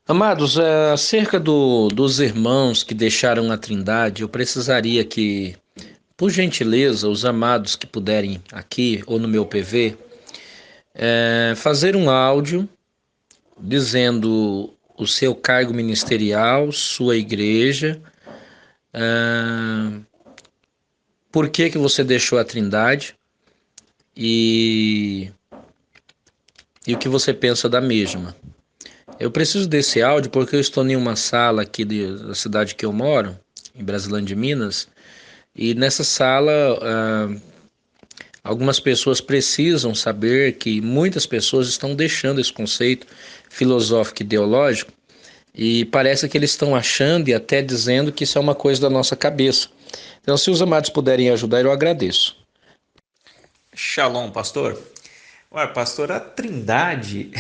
Amados, acerca dos irmãos que deixaram a Trindade, eu precisaria que, por gentileza, os amados que puderem aqui ou no meu PV, fazer um áudio dizendo o seu cargo ministerial, sua igreja, por que que você deixou a Trindade e, e o que você pensa da mesma. Eu preciso desse áudio porque eu estou em uma sala aqui da cidade que eu moro, em Brasilândia de Minas. E nessa sala, algumas pessoas precisam saber que muitas pessoas estão deixando esse conceito filosófico e ideológico e parece que eles estão achando e até dizendo que isso é uma coisa da nossa cabeça. Então, se os amados puderem ajudar, eu agradeço. Shalom, pastor. Ué, pastor, a Trindade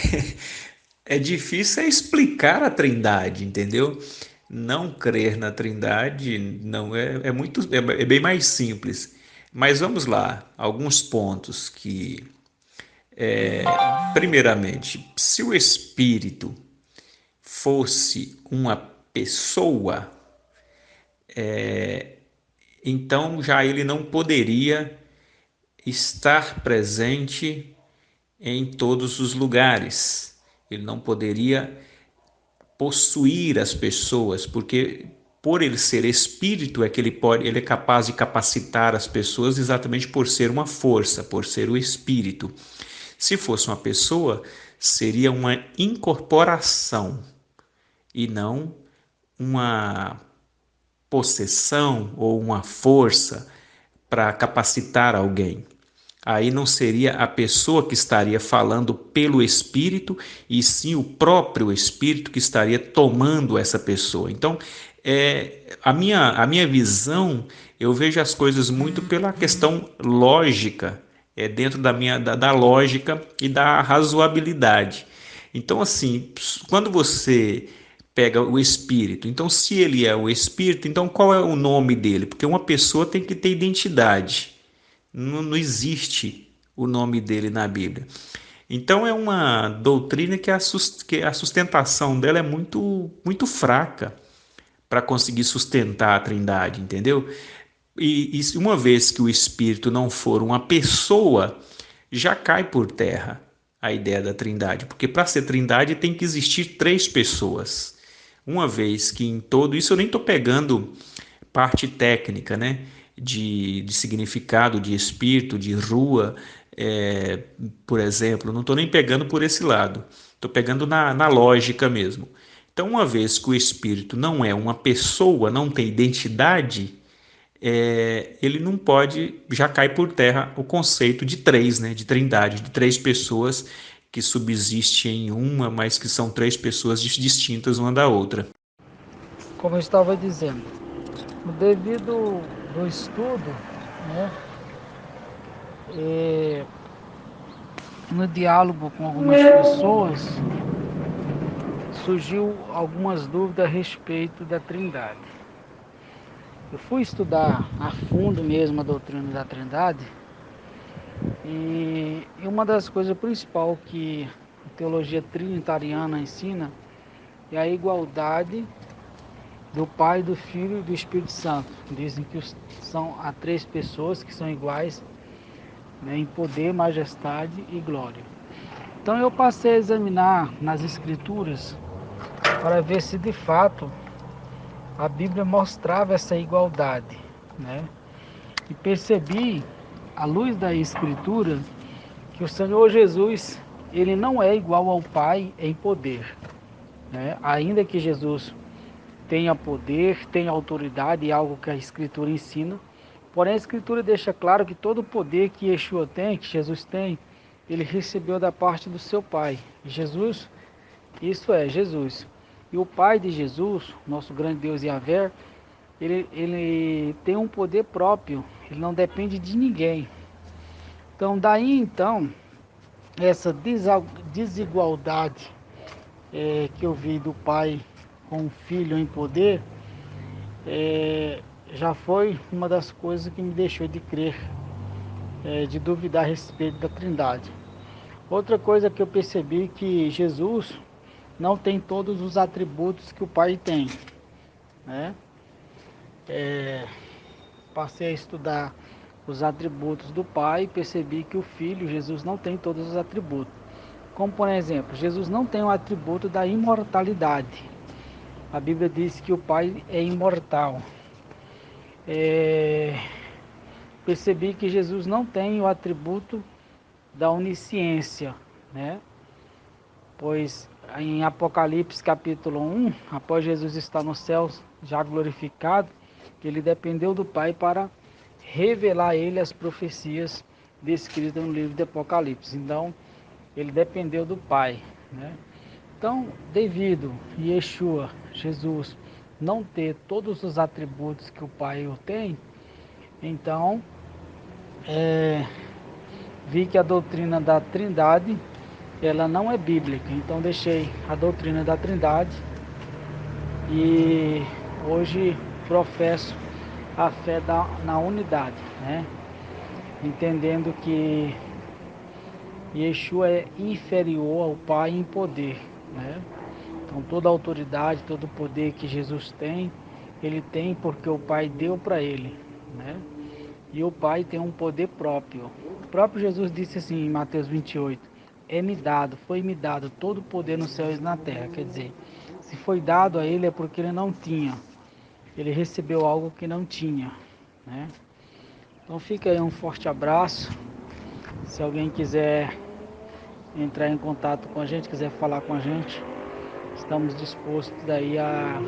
é difícil explicar a Trindade, entendeu? Não crer na Trindade não é bem mais simples. Mas vamos lá, alguns pontos que, primeiramente, se o Espírito fosse uma pessoa, então já ele não poderia estar presente em todos os lugares. Ele não poderia possuir as pessoas, porque por ele ser espírito é que ele é capaz de capacitar as pessoas exatamente por ser uma força, por ser o espírito. Se fosse uma pessoa, seria uma incorporação e não uma possessão ou uma força para capacitar alguém. Aí não seria a pessoa que estaria falando pelo Espírito, e sim o próprio Espírito que estaria tomando essa pessoa. Então, a minha visão, eu vejo as coisas muito pela questão lógica, dentro da lógica e da razoabilidade. Então, assim, quando você pega o Espírito, então se ele é o Espírito, então qual é o nome dele? Porque uma pessoa tem que ter identidade. Não existe o nome dele na Bíblia. Então é uma doutrina que a sustentação dela é muito fraca para conseguir sustentar a Trindade, entendeu? E uma vez que o Espírito não for uma pessoa, já cai por terra a ideia da Trindade, porque para ser Trindade tem que existir três pessoas. Uma vez que em todo isso eu nem estou pegando parte técnica, né? De significado, de espírito, de rua, é, por exemplo. Não estou nem pegando por esse lado. Estou pegando na lógica mesmo. Então, uma vez que o espírito não é uma pessoa, não tem identidade, ele não pode, já cai por terra o conceito de três, né? De trindade, de três pessoas que subsistem em uma, mas que são três pessoas distintas uma da outra. Como eu estava dizendo, devido do estudo, né, e no diálogo com algumas pessoas, surgiu algumas dúvidas a respeito da Trindade. Eu fui estudar a fundo mesmo a doutrina da Trindade e uma das coisas principais que a teologia trinitariana ensina é a igualdade do Pai, do Filho e do Espírito Santo. Dizem que há três pessoas que são iguais, né, em poder, majestade e glória. Então eu passei a examinar nas Escrituras para ver se de fato a Bíblia mostrava essa igualdade, né? E percebi, à luz da Escritura, que o Senhor Jesus, ele não é igual ao Pai em poder, né? Ainda que Jesus tenha poder, tenha autoridade, é algo que a Escritura ensina, porém a Escritura deixa claro que todo o poder que Yeshua tem, que Jesus tem, ele recebeu da parte do seu Pai. Jesus, isso é, Jesus. E o Pai de Jesus, nosso grande Deus Yahvé, ele tem um poder próprio, ele não depende de ninguém. Então, essa desigualdade que eu vi do Pai com o Filho em poder, já foi uma das coisas que me deixou de crer, de duvidar a respeito da Trindade. Outra coisa que eu percebi que Jesus, não tem todos os atributos que o Pai tem, né? Passei a estudar os atributos do Pai e percebi que o Filho, Jesus, não tem todos os atributos. Como, por exemplo, Jesus não tem o atributo da imortalidade. A Bíblia diz que o Pai é imortal. Percebi que Jesus não tem o atributo da onisciência, né? Pois em Apocalipse capítulo 1, após Jesus estar nos céus já glorificado, ele dependeu do Pai para revelar a ele as profecias descritas no livro de Apocalipse. Então, ele dependeu do Pai, né? Então, devido Yeshua, Jesus, não ter todos os atributos que o Pai o tem, então, vi que a doutrina da Trindade, ela não é bíblica. Então, deixei a doutrina da Trindade e hoje professo a fé na unidade, né? Entendendo que Yeshua é inferior ao Pai em poder, né? Então toda a autoridade, todo o poder que Jesus tem, ele tem porque o Pai deu para ele, né? E o Pai tem um poder próprio. O próprio Jesus disse assim em Mateus 28, foi-me dado todo o poder nos céus e na terra. Quer dizer, se foi dado a ele é porque ele não tinha. Ele recebeu algo que não tinha, né? Então fica aí um forte abraço. Se alguém quiser entrar em contato com a gente, quiser falar com a gente, estamos dispostos daí a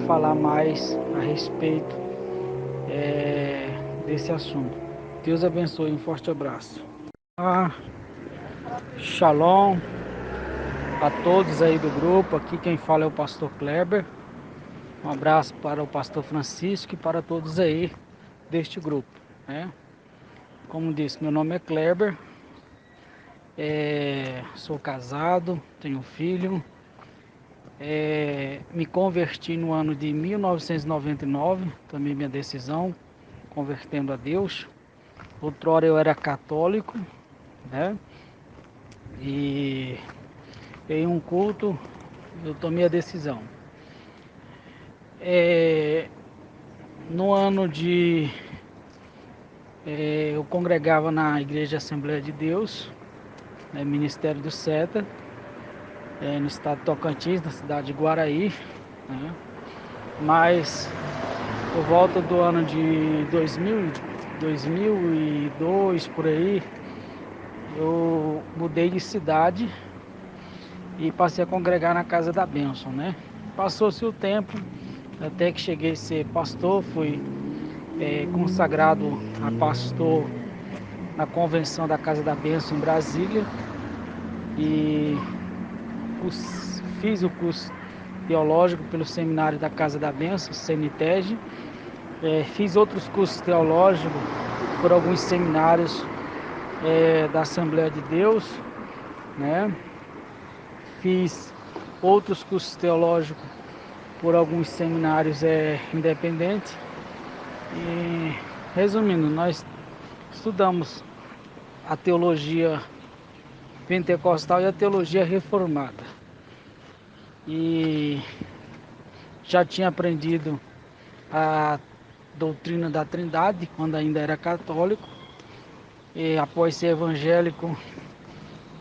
falar mais a respeito desse assunto. Deus abençoe, um forte abraço. Shalom a todos aí do grupo. Aqui quem fala é o pastor Kleber. Um abraço para o pastor Francisco e para todos aí deste grupo, né? Como disse, meu nome é Kleber, sou casado, tenho um filho, me converti no ano de 1999, tomei minha decisão, convertendo a Deus. Outrora eu era católico, né? E em um culto eu tomei a decisão. No ano de... eu congregava na Igreja Assembleia de Deus, né, Ministério do SETA, no estado de Tocantins, na cidade de Guaraí, né? Mas por volta do ano de 2002, por aí, eu mudei de cidade e passei a congregar na Casa da Bênção, né? Passou-se o tempo, até que cheguei a ser pastor, fui consagrado a pastor na convenção da Casa da Bênção em Brasília e fiz o curso teológico pelo seminário da Casa da Bênção, CNTEG. Fiz outros cursos teológicos por alguns seminários da Assembleia de Deus, né? Fiz outros cursos teológicos por alguns seminários independentes. E, resumindo, nós estudamos a teologia pentecostal e a teologia reformada. E já tinha aprendido a doutrina da Trindade quando ainda era católico. E após ser evangélico,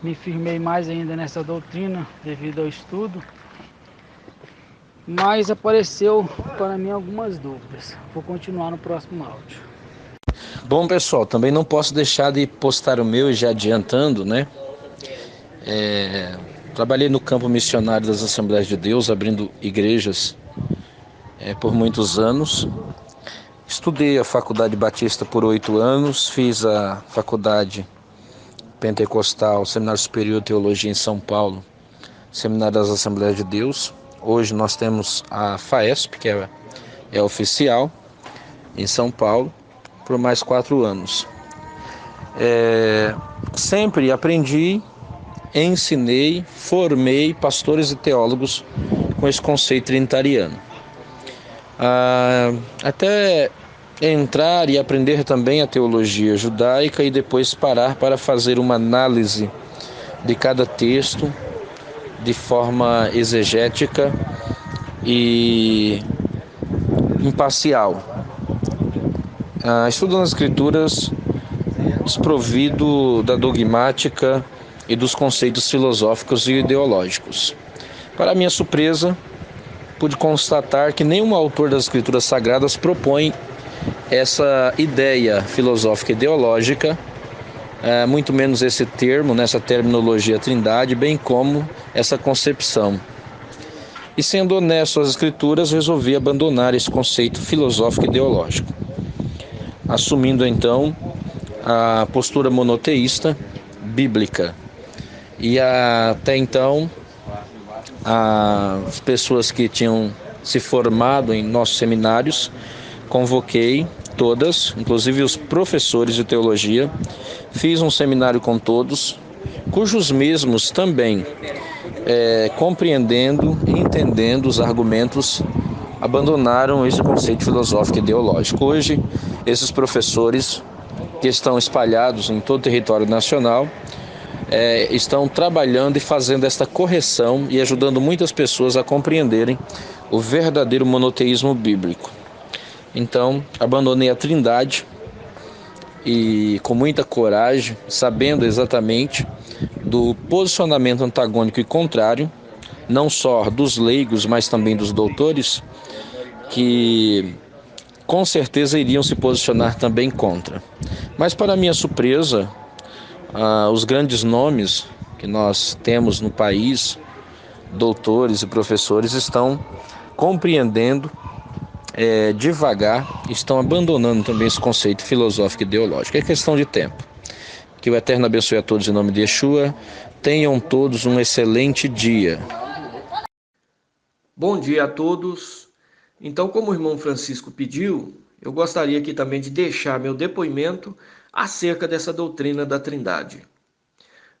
me firmei mais ainda nessa doutrina devido ao estudo. Mas apareceu para mim algumas dúvidas. Vou continuar no próximo áudio. Bom, pessoal, também não posso deixar de postar o meu e já adiantando, né? Trabalhei no campo missionário das Assembleias de Deus, abrindo igrejas por muitos anos. Estudei a Faculdade Batista por 8 anos, fiz a Faculdade Pentecostal, Seminário Superior de Teologia em São Paulo, Seminário das Assembleias de Deus. Hoje nós temos a FAESP, que é oficial, em São Paulo, por mais 4 anos. Sempre aprendi, ensinei, formei pastores e teólogos com esse conceito trinitariano. Até entrar e aprender também a teologia judaica e depois parar para fazer uma análise de cada texto de forma exegética e imparcial. Estudando as Escrituras desprovido da dogmática e dos conceitos filosóficos e ideológicos. Para minha surpresa, pude constatar que nenhum autor das Escrituras Sagradas propõe essa ideia filosófica e ideológica, muito menos esse termo, nessa terminologia trindade, bem como essa concepção. E sendo honesto às Escrituras, resolvi abandonar esse conceito filosófico e ideológico, assumindo então a postura monoteísta bíblica. E até então, as pessoas que tinham se formado em nossos seminários, convoquei todas, inclusive os professores de teologia, fiz um seminário com todos, cujos mesmos também, compreendendo e entendendo os argumentos, abandonaram esse conceito filosófico e ideológico. Hoje, esses professores que estão espalhados em todo o território nacional, estão trabalhando e fazendo esta correção e ajudando muitas pessoas a compreenderem o verdadeiro monoteísmo bíblico. Então, abandonei a Trindade e com muita coragem, sabendo exatamente do posicionamento antagônico e contrário, não só dos leigos, mas também dos doutores, que com certeza iriam se posicionar também contra. Mas, para minha surpresa, os grandes nomes que nós temos no país, doutores e professores, estão compreendendo devagar, estão abandonando também esse conceito filosófico e ideológico. É questão de tempo. Que o Eterno abençoe a todos em nome de Yeshua. Tenham todos um excelente dia. Bom dia a todos. Então, como o irmão Francisco pediu, eu gostaria aqui também de deixar meu depoimento acerca dessa doutrina da Trindade.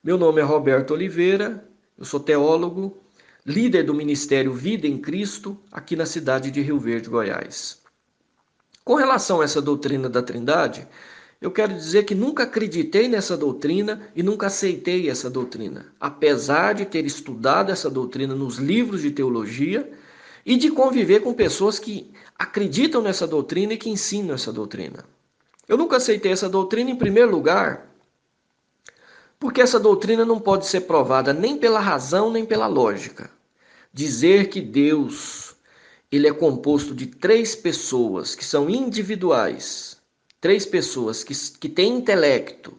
Meu nome é Roberto Oliveira, eu sou teólogo, líder do Ministério Vida em Cristo, aqui na cidade de Rio Verde, Goiás. Com relação a essa doutrina da Trindade, eu quero dizer que nunca acreditei nessa doutrina e nunca aceitei essa doutrina, apesar de ter estudado essa doutrina nos livros de teologia e de conviver com pessoas que acreditam nessa doutrina e que ensinam essa doutrina. Eu nunca aceitei essa doutrina, em primeiro lugar, porque essa doutrina não pode ser provada nem pela razão nem pela lógica. Dizer que Deus ele é composto de três pessoas que são individuais, três pessoas que têm intelecto,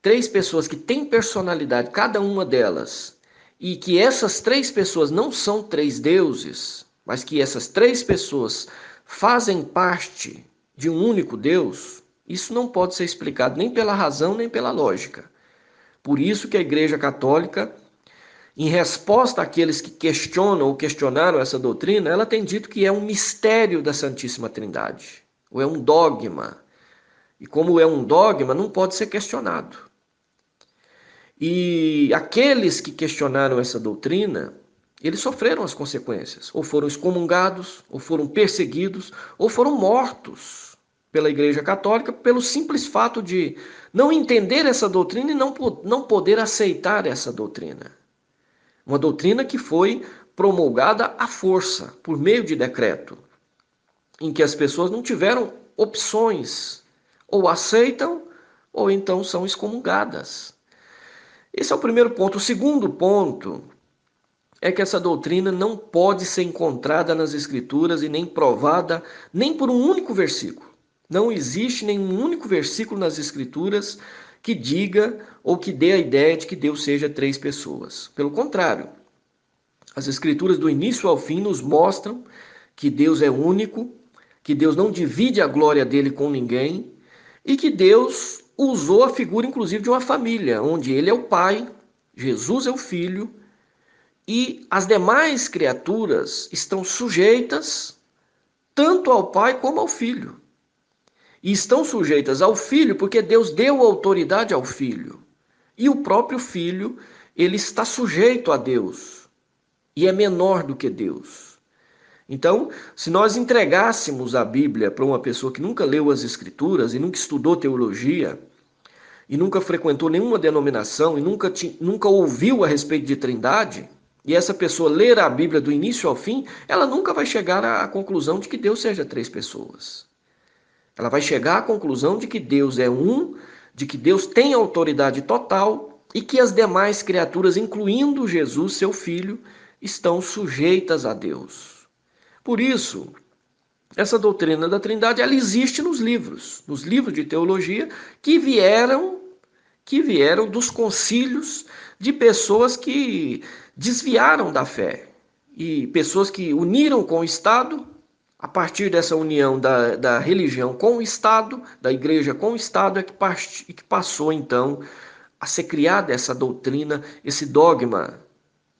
três pessoas que têm personalidade, cada uma delas, e que essas três pessoas não são três deuses, mas que essas três pessoas fazem parte de um único Deus, isso não pode ser explicado nem pela razão nem pela lógica. Por isso que a Igreja Católica, em resposta àqueles que questionam ou questionaram essa doutrina, ela tem dito que é um mistério da Santíssima Trindade, ou é um dogma. E como é um dogma, não pode ser questionado. E aqueles que questionaram essa doutrina, eles sofreram as consequências. Ou foram excomungados, ou foram perseguidos, ou foram mortos pela Igreja Católica pelo simples fato de não entender essa doutrina e não poder aceitar essa doutrina. Uma doutrina que foi promulgada à força, por meio de decreto, em que as pessoas não tiveram opções, ou aceitam, ou então são excomungadas. Esse é o primeiro ponto. O segundo ponto é que essa doutrina não pode ser encontrada nas Escrituras e nem provada nem por um único versículo. Não existe nenhum único versículo nas Escrituras que diga ou que dê a ideia de que Deus seja três pessoas. Pelo contrário, as Escrituras do início ao fim nos mostram que Deus é único, que Deus não divide a glória dele com ninguém e que Deus usou a figura inclusive de uma família, onde ele é o Pai, Jesus é o Filho e as demais criaturas estão sujeitas tanto ao Pai como ao Filho. E estão sujeitas ao Filho porque Deus deu autoridade ao Filho. E o próprio Filho, ele está sujeito a Deus. E é menor do que Deus. Então, se nós entregássemos a Bíblia para uma pessoa que nunca leu as Escrituras e nunca estudou teologia, e nunca frequentou nenhuma denominação, e nunca ouviu a respeito de Trindade, e essa pessoa ler a Bíblia do início ao fim, ela nunca vai chegar à conclusão de que Deus seja três pessoas. Ela vai chegar à conclusão de que Deus é um, de que Deus tem autoridade total e que as demais criaturas, incluindo Jesus, seu filho, estão sujeitas a Deus. Por isso, essa doutrina da Trindade, ela existe nos livros de teologia que vieram dos concílios de pessoas que desviaram da fé e pessoas que uniram com o Estado. A partir dessa união da religião com o Estado, da igreja com o Estado, é que passou então a ser criada essa doutrina, esse dogma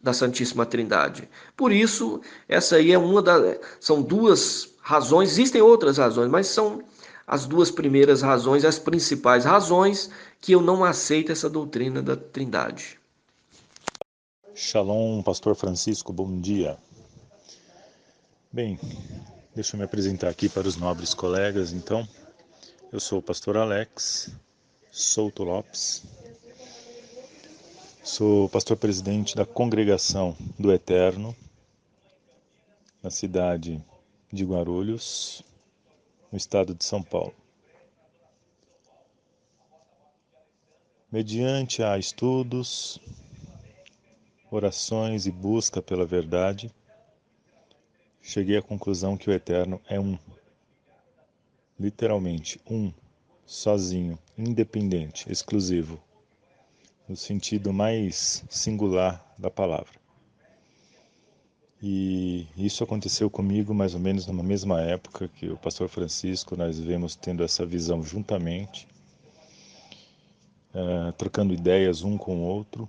da Santíssima Trindade. Por isso, essa aí é são duas razões, existem outras razões, mas são as duas primeiras razões, as principais razões que eu não aceito essa doutrina da Trindade. Shalom, Pastor Francisco, bom dia. Bem, deixa eu me apresentar aqui para os nobres colegas, então. Eu sou o pastor Alex Souto Lopes. Sou pastor presidente da Congregação do Eterno, na cidade de Guarulhos, no estado de São Paulo. Mediante a estudos, orações e busca pela verdade, cheguei à conclusão que o Eterno é um. Literalmente, um, sozinho, independente, exclusivo, no sentido mais singular da palavra. E isso aconteceu comigo mais ou menos numa mesma época que o pastor Francisco, nós vemos tendo essa visão juntamente, trocando ideias um com o outro,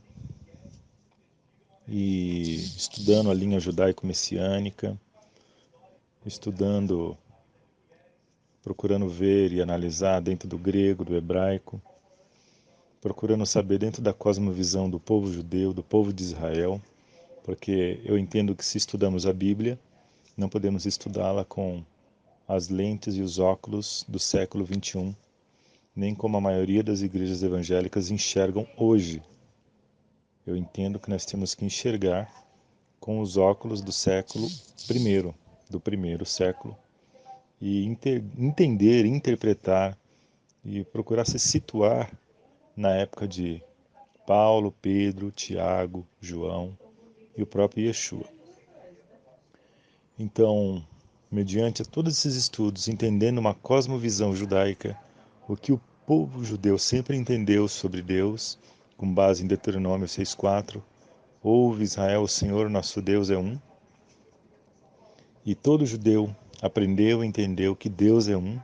e estudando a linha judaico-messiânica, estudando, procurando ver e analisar dentro do grego, do hebraico, procurando saber dentro da cosmovisão do povo judeu, do povo de Israel, porque eu entendo que se estudamos a Bíblia, não podemos estudá-la com as lentes e os óculos do século XXI, nem como a maioria das igrejas evangélicas enxergam hoje. Eu entendo que nós temos que enxergar com os óculos do século I, do primeiro século, e entender, interpretar e procurar se situar na época de Paulo, Pedro, Tiago, João e o próprio Yeshua. Então, mediante todos esses estudos, entendendo uma cosmovisão judaica, o que o povo judeu sempre entendeu sobre Deus, com base em Deuteronômio 6,4, ouve Israel, o Senhor nosso Deus é um, e todo judeu aprendeu e entendeu que Deus é um,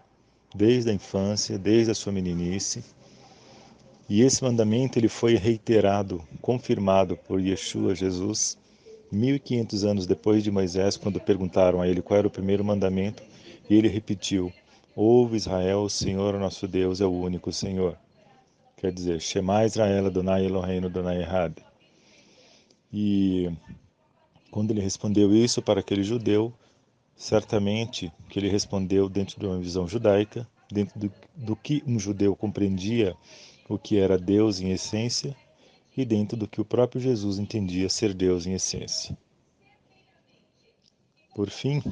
desde a infância, desde a sua meninice, e esse mandamento ele foi reiterado, confirmado por Yeshua, Jesus, 1500 anos depois de Moisés, quando perguntaram a ele qual era o primeiro mandamento, e ele repetiu, ouve Israel, o Senhor nosso Deus é o único Senhor. Quer dizer, Shema Israel Adonai Eloheinu Adonai Echad. E quando ele respondeu isso para aquele judeu, certamente que ele respondeu dentro de uma visão judaica, dentro do que um judeu compreendia o que era Deus em essência e dentro do que o próprio Jesus entendia ser Deus em essência. Por fim,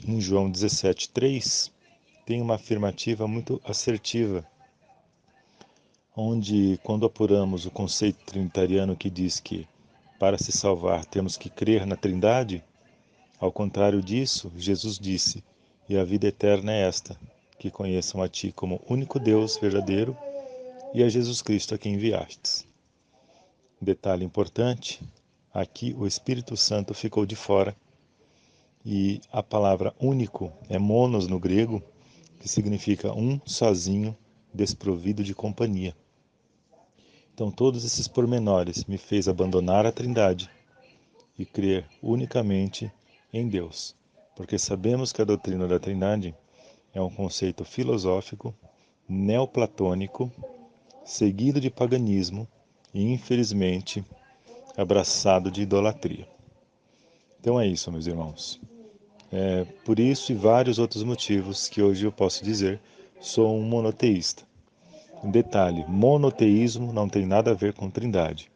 em João 17,3, tem uma afirmativa muito assertiva, onde, quando apuramos o conceito trinitariano que diz que, para se salvar, temos que crer na Trindade, ao contrário disso, Jesus disse, e a vida eterna é esta, que conheçam a Ti como único Deus verdadeiro e a Jesus Cristo a quem enviastes. Detalhe importante, aqui o Espírito Santo ficou de fora, e a palavra único é monos no grego, que significa um sozinho, desprovido de companhia. Então todos esses pormenores me fez abandonar a Trindade e crer unicamente em Deus, porque sabemos que a doutrina da Trindade é um conceito filosófico, neoplatônico, seguido de paganismo e, infelizmente, abraçado de idolatria. Então é isso, meus irmãos. Por isso e vários outros motivos que hoje eu posso dizer, sou um monoteísta. Detalhe, monoteísmo não tem nada a ver com Trindade.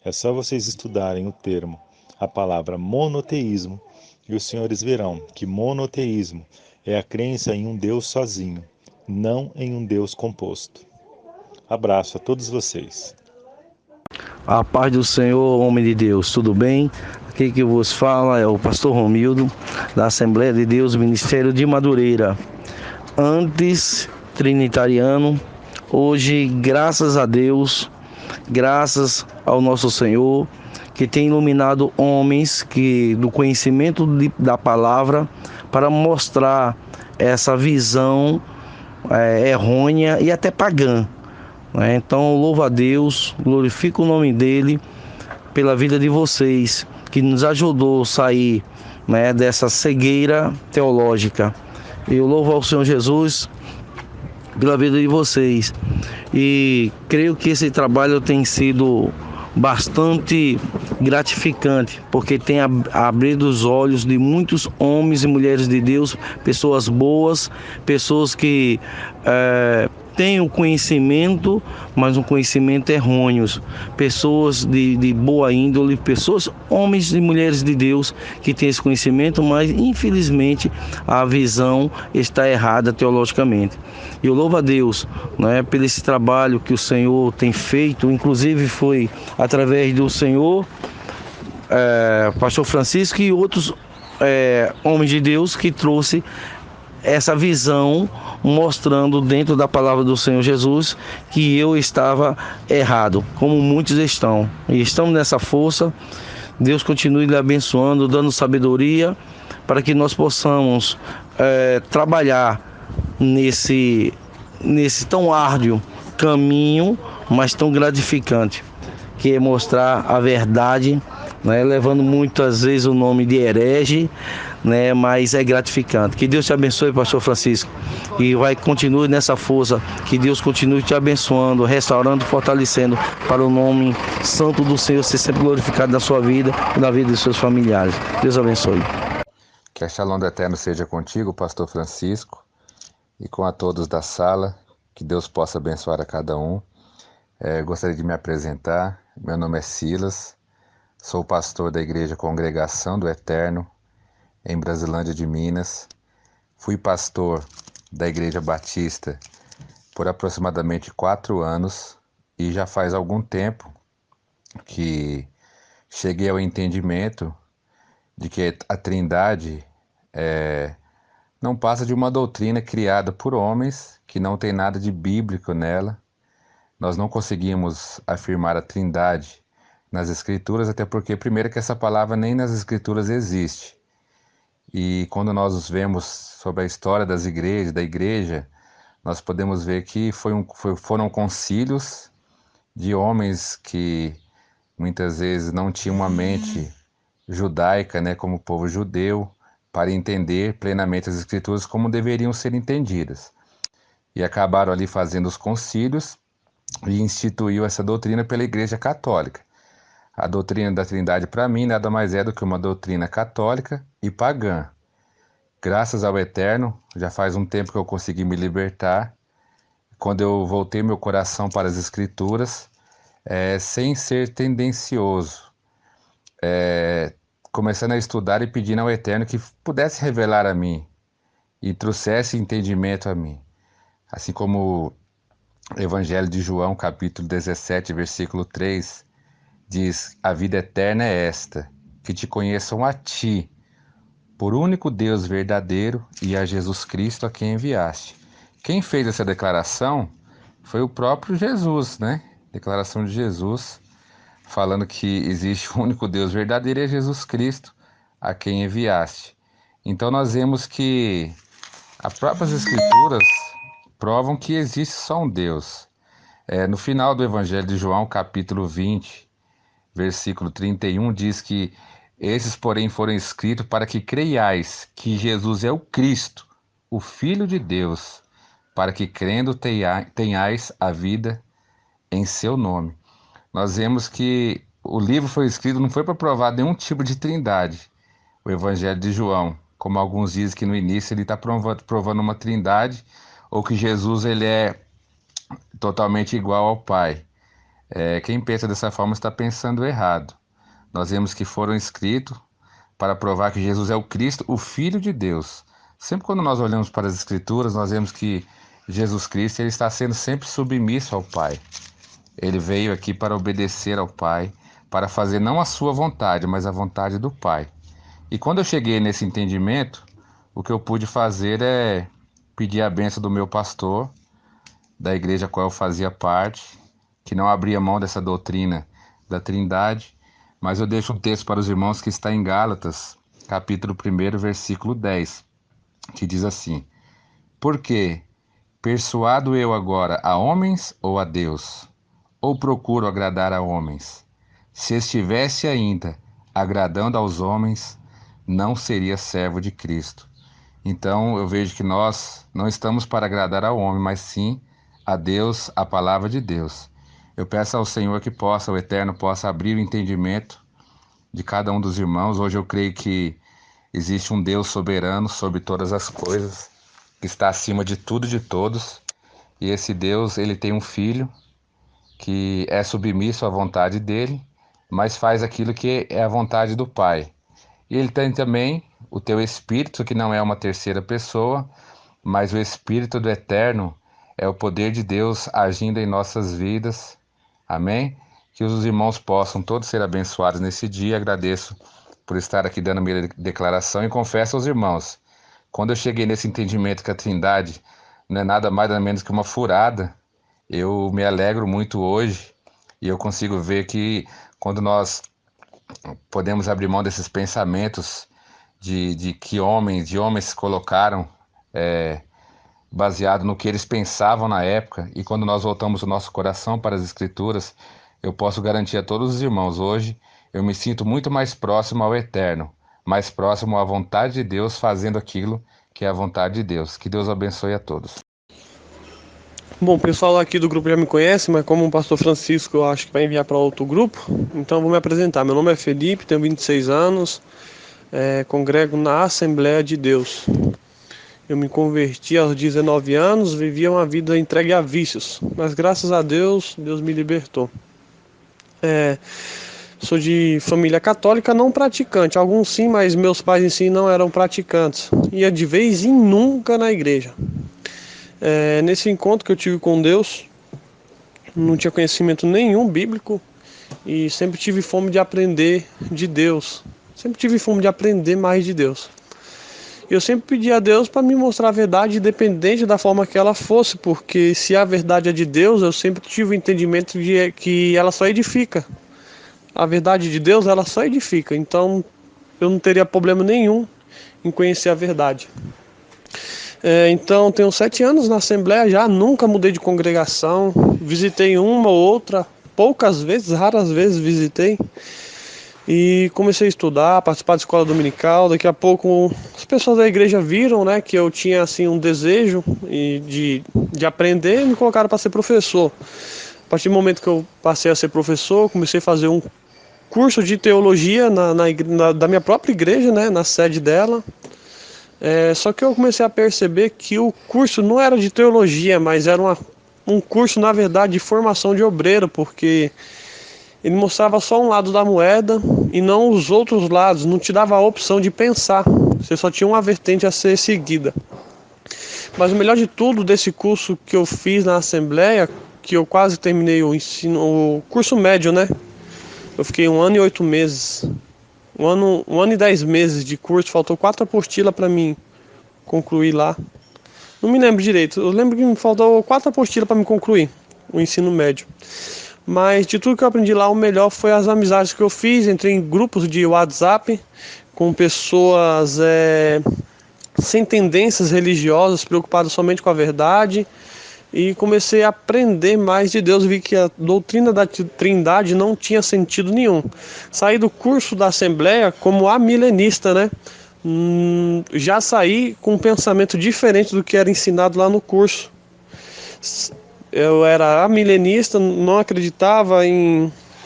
É só vocês estudarem o termo a palavra monoteísmo e os senhores verão que monoteísmo é a crença em um Deus sozinho, não em um Deus composto. Abraço a todos vocês. A paz do Senhor, homem de Deus, tudo bem? Aqui que vos fala é o pastor Romildo, da Assembleia de Deus, Ministério de Madureira. Antes trinitariano, hoje, graças a Deus, graças ao nosso Senhor, que tem iluminado homens do conhecimento da palavra para mostrar essa visão errônea e até pagã. Então, louvo a Deus, glorifico o nome dele pela vida de vocês, que nos ajudou a sair dessa cegueira teológica. Eu louvo ao Senhor Jesus pela vida de vocês e creio que esse trabalho tem sido bastante gratificante, porque tem abrido os olhos de muitos homens e mulheres de Deus, pessoas boas, pessoas que têm o conhecimento, mas um conhecimento errôneo, pessoas de boa índole, pessoas, homens e mulheres de Deus que têm esse conhecimento, mas infelizmente a visão está errada teologicamente. E eu louvo a Deus por esse trabalho que o Senhor tem feito, inclusive foi através do Senhor, pastor Francisco e outros homens de Deus que trouxe essa visão, mostrando dentro da palavra do Senhor Jesus que eu estava errado, como muitos estão. E estamos nessa força. Deus continue lhe abençoando, dando sabedoria para que nós possamos trabalhar nesse tão árduo caminho, mas tão gratificante, que é mostrar a verdade, levando muitas vezes o nome de herege, mas é gratificante. Que Deus te abençoe, pastor Francisco, e continue nessa força, que Deus continue te abençoando, restaurando, fortalecendo, para o nome santo do Senhor ser sempre glorificado na sua vida e na vida de seus familiares. Deus abençoe. Que a Shalom do Eterno seja contigo, pastor Francisco, e com a todos da sala, que Deus possa abençoar a cada um. Gostaria de me apresentar. Meu nome é Silas, sou pastor da Igreja Congregação do Eterno, em Brasilândia de Minas. Fui pastor da Igreja Batista por aproximadamente 4 anos e já faz algum tempo que cheguei ao entendimento de que a Trindade não passa de uma doutrina criada por homens que não tem nada de bíblico nela. Nós não conseguimos afirmar a Trindade nas Escrituras, até porque, primeiro, que essa palavra nem nas Escrituras existe. E quando nós vemos sobre a história das igrejas, da igreja, nós podemos ver que foram concílios de homens que muitas vezes não tinham uma mente judaica, como o povo judeu, para entender plenamente as Escrituras como deveriam ser entendidas. E acabaram ali fazendo os concílios e instituiu essa doutrina pela Igreja Católica. A doutrina da Trindade, para mim, nada mais é do que uma doutrina católica e pagã. Graças ao Eterno, já faz um tempo que eu consegui me libertar, quando eu voltei meu coração para as Escrituras, sem ser tendencioso, começando a estudar e pedindo ao Eterno que pudesse revelar a mim e trouxesse entendimento a mim. Assim como o Evangelho de João, capítulo 17, versículo 3, diz: a vida eterna é esta, que te conheçam a ti, por único Deus verdadeiro, e a Jesus Cristo a quem enviaste. Quem fez essa declaração foi o próprio Jesus, Declaração de Jesus, falando que existe o único Deus verdadeiro e é Jesus Cristo a quem enviaste. Então nós vemos que as próprias Escrituras provam que existe só um Deus. No final do Evangelho de João, capítulo 20, versículo 31, diz que esses, porém, foram escritos para que creiais que Jesus é o Cristo, o Filho de Deus, para que crendo tenhais a vida em seu nome. Nós vemos que o livro foi escrito, não foi para provar nenhum tipo de trindade, o Evangelho de João, como alguns dizem que no início ele está provando uma trindade, ou que Jesus ele é totalmente igual ao Pai. Quem pensa dessa forma está pensando errado. nós vemos que foram escritos para provar que Jesus é o Cristo, o Filho de Deus. Sempre quando nós olhamos para as Escrituras, nós vemos que Jesus Cristo ele está sendo sempre submisso ao Pai. Ele veio aqui para obedecer ao Pai, para fazer não a sua vontade, mas a vontade do Pai. E quando eu cheguei nesse entendimento, o que eu pude fazer é pedir a bênção do meu pastor, da igreja a qual eu fazia parte, que não abria mão dessa doutrina da Trindade, mas eu deixo um texto para os irmãos que está em Gálatas, capítulo 1, versículo 10, que diz assim: Porque persuado eu agora a homens ou a Deus? Ou procuro agradar a homens? Se estivesse ainda agradando aos homens, não seria servo de Cristo. Então eu vejo que nós não estamos para agradar ao homem, mas sim a Deus, a palavra de Deus. Eu peço ao Senhor que o Eterno possa abrir o entendimento de cada um dos irmãos. Hoje eu creio que existe um Deus soberano sobre todas as coisas, que está acima de tudo e de todos. E esse Deus, ele tem um filho que é submisso à vontade dele, mas faz aquilo que é a vontade do Pai. E ele tem também o teu Espírito, que não é uma terceira pessoa, mas o Espírito do Eterno é o poder de Deus agindo em nossas vidas. Amém? Que os irmãos possam todos ser abençoados nesse dia. Agradeço por estar aqui dando minha declaração e confesso aos irmãos, quando eu cheguei nesse entendimento que a Trindade não é nada mais nada menos que uma furada, eu me alegro muito hoje e eu consigo ver que quando nós podemos abrir mão desses pensamentos de homens se colocaram baseado no que eles pensavam na época, e quando nós voltamos o nosso coração para as Escrituras, eu posso garantir a todos os irmãos, hoje eu me sinto muito mais próximo ao Eterno, mais próximo à vontade de Deus, fazendo aquilo que é a vontade de Deus. Que Deus abençoe a todos. Bom, o pessoal aqui do grupo já me conhece, mas como o pastor Francisco eu acho que vai enviar para outro grupo, então eu vou me apresentar. Meu nome é Felipe, tenho 26 anos, congrego na Assembleia de Deus. Eu me converti aos 19 anos, vivia uma vida entregue a vícios, mas graças a Deus, Deus me libertou. Sou de família católica não praticante, alguns sim, mas meus pais em si não eram praticantes. Ia de vez em nunca na igreja. Nesse encontro que eu tive com Deus, não tinha conhecimento nenhum bíblico e sempre tive fome de aprender de Deus. Sempre tive fome de aprender mais de Deus. Eu sempre pedi a Deus para me mostrar a verdade, independente da forma que ela fosse, porque se a verdade é de Deus, eu sempre tive o entendimento de que ela só edifica. A verdade de Deus, ela só edifica. Então, eu não teria problema nenhum em conhecer a verdade. Então, tenho 7 anos na Assembleia já, nunca mudei de congregação. Visitei uma ou outra, poucas vezes, raras vezes visitei. E comecei a estudar, participar da escola dominical. Daqui a pouco as pessoas da igreja viram, né, que eu tinha assim, um desejo de aprender e me colocaram para ser professor. A partir do momento que eu passei a ser professor, comecei a fazer um curso de teologia da minha própria igreja, né, na sede dela. Só que eu comecei a perceber que o curso não era de teologia, mas era um curso, na verdade, de formação de obreiro, porque ele mostrava só um lado da moeda e não os outros lados, não te dava a opção de pensar, você só tinha uma vertente a ser seguida. Mas o melhor de tudo desse curso que eu fiz na Assembleia, que eu quase terminei o curso médio, né? Eu fiquei 1 ano e 8 meses, 1 ano e 10 meses de curso, faltou 4 apostilas para mim concluir lá. Não me lembro direito, eu lembro que me faltou 4 apostilas para me concluir o ensino médio. Mas de tudo que eu aprendi lá, o melhor foi as amizades que eu fiz. Entrei em grupos de WhatsApp com pessoas sem tendências religiosas, preocupadas somente com a verdade. E comecei a aprender mais de Deus. Vi que a doutrina da Trindade não tinha sentido nenhum. Saí do curso da Assembleia como amilenista, né? Já saí com um pensamento diferente do que era ensinado lá no curso. Eu era amilenista, não acreditava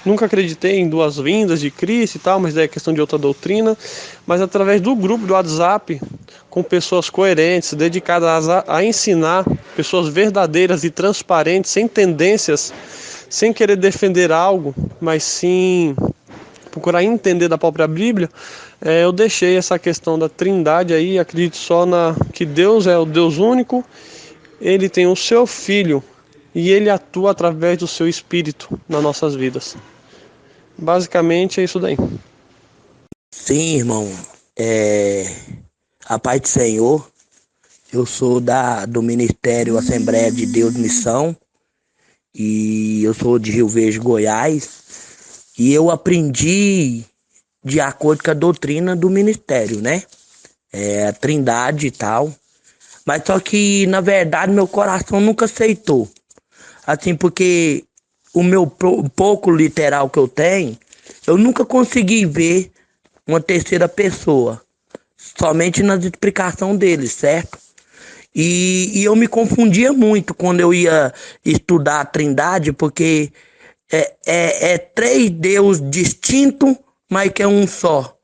nunca acreditei em 2 vindas de Cristo e tal, mas é questão de outra doutrina. Mas através do grupo do WhatsApp, com pessoas coerentes, dedicadas a ensinar, pessoas verdadeiras e transparentes, sem tendências, sem querer defender algo, mas sim procurar entender da própria Bíblia, eu deixei essa questão da trindade aí, acredito só que Deus é o Deus único, ele tem o seu Filho e ele atua através do seu Espírito nas nossas vidas. Basicamente é isso daí. Sim, irmão. A paz do Senhor. Eu sou do Ministério Assembleia de Deus Missão e eu sou de Rio Verde, Goiás. E eu aprendi de acordo com a doutrina do ministério, né? A trindade e tal. Mas só que, na verdade, meu coração nunca aceitou. Assim, porque o meu pouco literal que eu tenho, eu nunca consegui ver uma terceira pessoa. Somente nas explicações deles, certo? E eu me confundia muito quando eu ia estudar a trindade, porque é três deuses distintos, mas que é um só.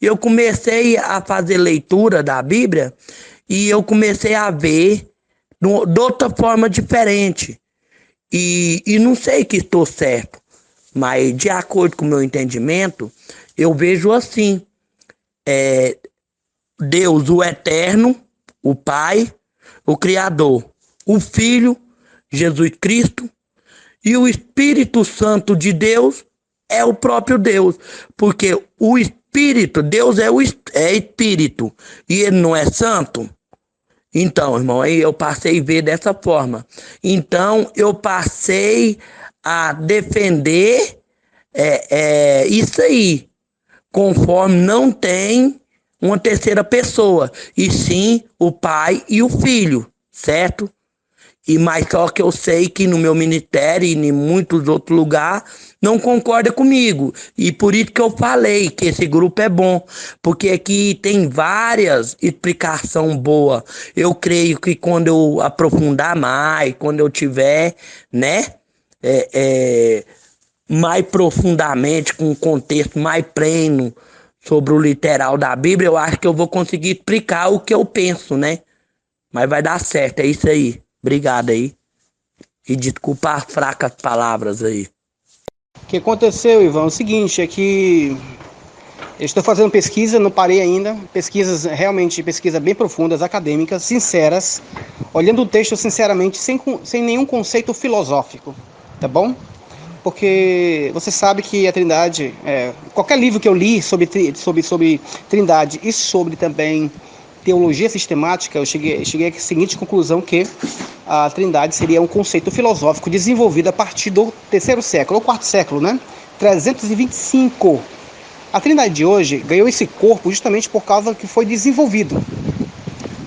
E eu comecei a fazer leitura da Bíblia e eu comecei a ver de outra forma diferente. E não sei que estou certo, mas de acordo com o meu entendimento, eu vejo assim: Deus, o Eterno, o Pai, o Criador, o Filho, Jesus Cristo, e o Espírito Santo de Deus é o próprio Deus, porque o Espírito, Deus é Espírito, e ele não é santo. Então, irmão, aí eu passei a ver dessa forma. Então, eu passei a defender isso aí, conforme não tem uma terceira pessoa, e sim o pai e o filho, certo? Mas só que eu sei que no meu ministério e em muitos outros lugares não concorda comigo. E por isso que eu falei que esse grupo é bom, porque aqui tem várias explicações boas. Eu creio que quando eu aprofundar mais, quando eu tiver, né, mais profundamente, com um contexto mais pleno sobre o literal da Bíblia, eu acho que eu vou conseguir explicar o que eu penso, né? Mas vai dar certo, é isso aí. Obrigado aí. E desculpa as fracas palavras aí. O que aconteceu, Ivan, é o seguinte, é que eu estou fazendo pesquisa, não parei ainda, pesquisas bem profundas, acadêmicas, sinceras, olhando o texto sinceramente, sem nenhum conceito filosófico, tá bom? Porque você sabe que a Trindade, qualquer livro que eu li sobre Trindade e sobre também teologia sistemática, eu cheguei à seguinte conclusão, que a Trindade seria um conceito filosófico desenvolvido a partir do terceiro século, ou quarto século, né? 325. A Trindade de hoje ganhou esse corpo justamente por causa que foi desenvolvido.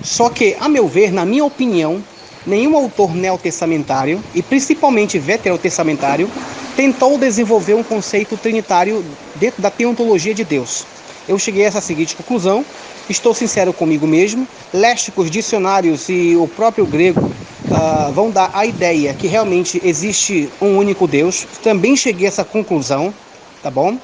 Só que, a meu ver, na minha opinião, nenhum autor neotestamentário, e principalmente veterotestamentário, tentou desenvolver um conceito trinitário dentro da teontologia de Deus. Eu cheguei a essa seguinte conclusão, estou sincero comigo mesmo, léxicos, dicionários e o próprio grego vão dar a ideia que realmente existe um único Deus. Também cheguei a essa conclusão, tá bom?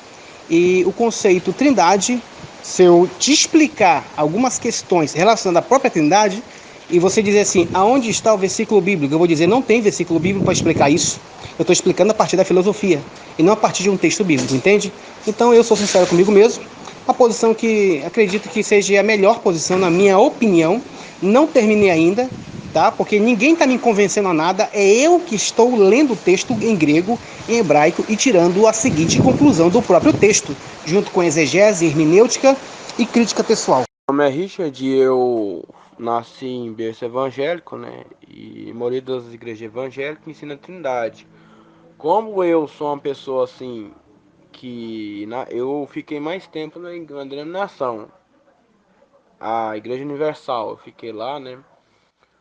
E o conceito trindade, se eu te explicar algumas questões relacionadas à própria trindade, e você dizer assim, aonde está o versículo bíblico? Eu vou dizer, não tem versículo bíblico para explicar isso. Eu estou explicando a partir da filosofia, e não a partir de um texto bíblico, entende? Então eu sou sincero comigo mesmo, a posição que acredito que seja a melhor posição, na minha opinião. Não terminei ainda, tá? Porque ninguém está me convencendo a nada, é eu que estou lendo o texto em grego, em hebraico, e tirando a seguinte conclusão do próprio texto, junto com exegese, hermenêutica e crítica pessoal. Meu nome é Richard e eu nasci em berço evangélico, né? E a maioria das igrejas evangélicas ensina a Trindade. Como eu sou uma pessoa assim, eu fiquei mais tempo na denominação, a Igreja Universal, eu fiquei lá, né?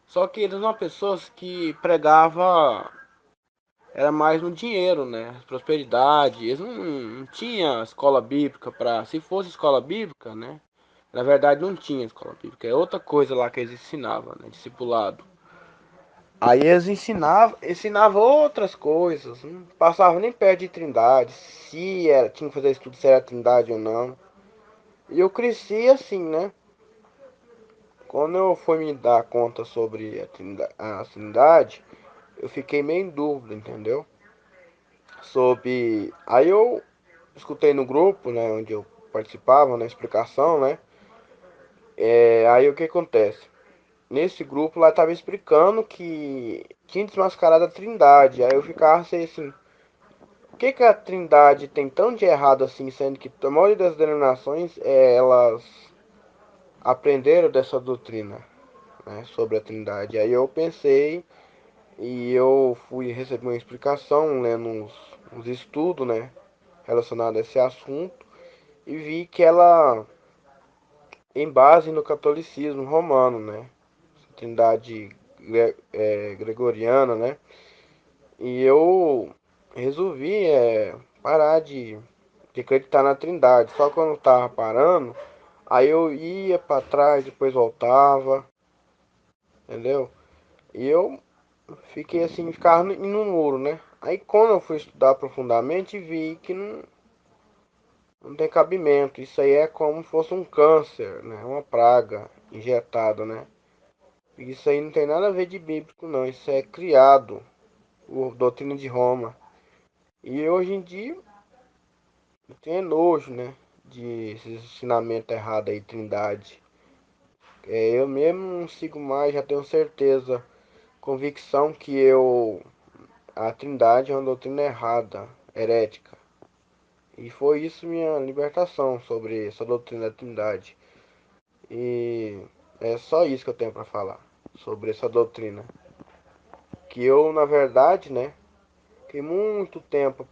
Só que eles são pessoas que pregava era mais no dinheiro, né? Prosperidade. Eles não tinham escola bíblica para, se fosse escola bíblica, né? Na verdade não tinha escola bíblica, é outra coisa lá que eles ensinavam, né? Discipulado. Aí eles ensinavam outras coisas, não passavam nem perto de Trindade, tinha que fazer estudo se era Trindade ou não. E eu cresci assim, né? Quando eu fui me dar conta sobre a Trindade, eu fiquei meio em dúvida, entendeu? Aí eu escutei no grupo, né, onde eu participava, na explicação, né? Aí o que acontece? Nesse grupo lá tava explicando que tinha desmascarado a Trindade. Aí eu ficava assim, o que que a Trindade tem tão de errado assim, sendo que a maioria das denominações elas aprenderam dessa doutrina, né, sobre a Trindade. Aí eu pensei e eu fui receber uma explicação, lendo uns estudos, né, relacionados a esse assunto e vi que ela em base no catolicismo romano, né, Trindade gregoriana, né, e eu resolvi parar de acreditar na Trindade. Só quando eu tava parando, aí eu ia para trás, depois voltava, entendeu? E eu fiquei assim, ficava no muro, né? Aí quando eu fui estudar profundamente, vi que não tem cabimento. Isso aí é como se fosse um câncer, né? Uma praga injetada, né? Isso aí não tem nada a ver de bíblico, não. Isso é criado, o doutrina de Roma. E hoje em dia eu tenho nojo, né? De esse ensinamento errado aí, Trindade. Eu mesmo não sigo mais, já tenho certeza, convicção que a Trindade é uma doutrina errada, herética. E foi isso minha libertação sobre essa doutrina da Trindade. E é só isso que eu tenho para falar sobre essa doutrina. Que eu, na verdade, né, fiquei muito tempo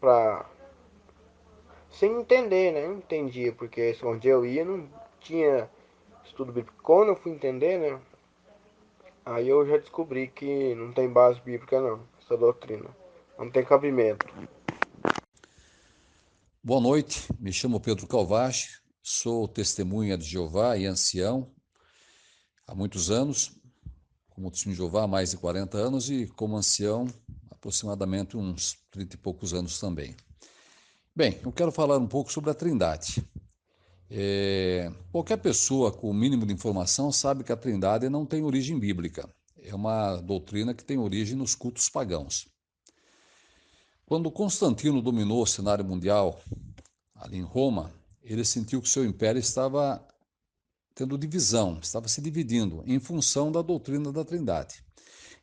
sem entender, né? Não entendia, porque onde eu ia não tinha estudo bíblico. Quando eu fui entender, né, aí eu já descobri que não tem base bíblica não, essa doutrina. Não tem cabimento. Boa noite, me chamo Pedro Calvache, sou testemunha de Jeová e ancião há muitos anos, como testemunho de Jeová há mais de 40 anos e como ancião aproximadamente uns 30 e poucos anos também. Bem, eu quero falar um pouco sobre a Trindade. Qualquer pessoa com o mínimo de informação sabe que a Trindade não tem origem bíblica, é uma doutrina que tem origem nos cultos pagãos. Quando Constantino dominou o cenário mundial, ali em Roma, ele sentiu que seu império estava tendo divisão, estava se dividindo em função da doutrina da Trindade.